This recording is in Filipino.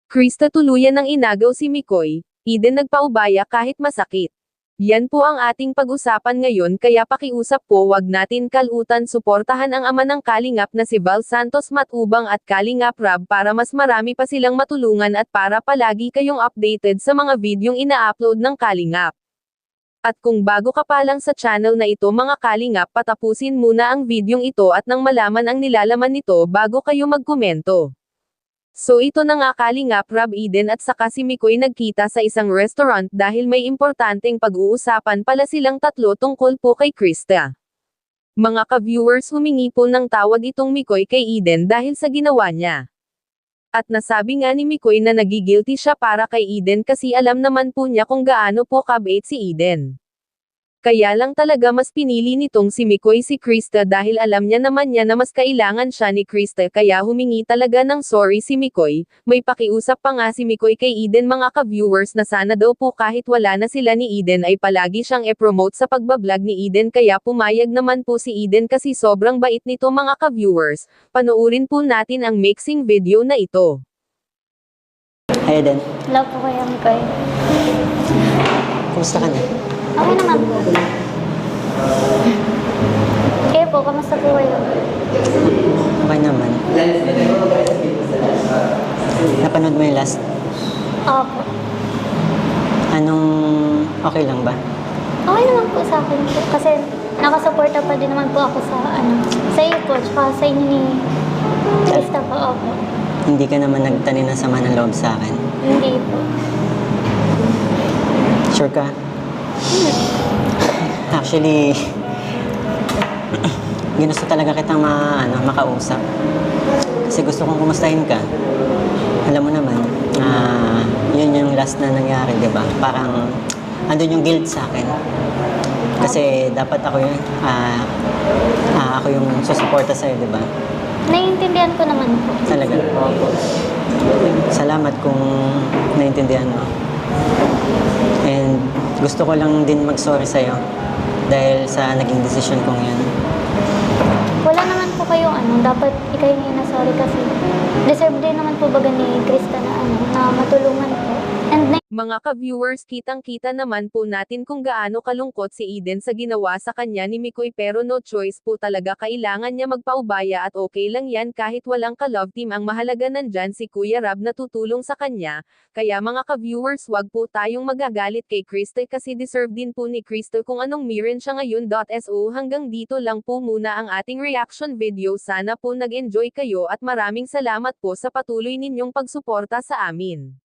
Krista tuluyan ng inagaw si Mikoy, Eden nagpaubaya kahit masakit. Yan po ang ating pag-usapan ngayon kaya pakiusap po wag natin kalutan suportahan ang ama ng Kalingap na si Val Santos Matubang at Kalingap Rab para mas marami pa silang matulungan at para palagi kayong updated sa mga videong ina-upload ng Kalingap. At kung bago ka pa lang sa channel na ito mga Kalingap patapusin muna ang videong ito at nang malaman ang nilalaman nito bago kayo magkomento. So ito na nga Kalingap Rab Eden at saka si Mikoy nagkita sa isang restaurant dahil may importanteng pag-uusapan pala silang tatlo tungkol po kay Krista. Mga ka-viewers humingi po ng tawag itong Mikoy kay Eden dahil sa ginawa niya. At nasabi nga ni Mikoy na nagigilty siya para kay Eden kasi alam naman po niya kung gaano po kabait si Eden. Kaya lang talaga mas pinili nitong si Mikoy si Krista dahil alam niya naman niya na mas kailangan siya ni Krista kaya humingi talaga ng sorry si Mikoy. May pakiusap pa nga si Mikoy kay Eden mga ka-viewers na sana daw po kahit wala na sila ni Eden ay palagi siyang e-promote sa pagbablog ni Eden kaya pumayag naman po si Eden kasi sobrang bait nito mga ka-viewers. Panoorin po natin ang mixing video na ito. Hi, Eden. Hello po Kuya Mikoy. Kumusta ka na? Okay naman po. Kayo po, kamusta po kayo? Okay naman. Napanood mo yung last? Opo. Anong okay lang ba? Okay naman po sa akin po. Kasi nakasuporta pa din naman po ako sa iyo po, tsaka sa inyo ni Krista po. Opo. Hindi ka naman nagtanim ng sama ng loob sa akin? Hindi po. Sure ka? Actually, ginusto talaga kitang makausap. Kasi gusto kong kumustahin ka. Alam mo naman, yun yung last na nangyari, di ba? Parang, andun yung guilt sa akin. Kasi dapat ako yung susuporta sa'yo, di ba? Naiintindihan ko naman po. Talaga. Salamat kung naiintindihan mo. And gusto ko lang din mag-sorry sa'yo dahil sa naging desisyon kong yun. Wala naman po kayong dapat ikaw yung sorry kasi deserve din naman po baga ni Krista na matulungan po. And Mga ka-viewers kitang-kita naman po natin kung gaano kalungkot si Eden sa ginawa sa kanya ni Mikoy pero no choice po talaga kailangan niya magpaubaya at okay lang yan kahit walang ka-love team ang mahalaga nandyan si Kuya Rab na tutulong sa kanya. Kaya mga ka-viewers wag po tayong magagalit kay Krista kasi deserve din po ni Krista kung anong meron siya ngayon. So hanggang dito lang po muna ang ating reaction video sana po nag-enjoy kayo at maraming salamat po sa patuloy ninyong pagsuporta sa amin.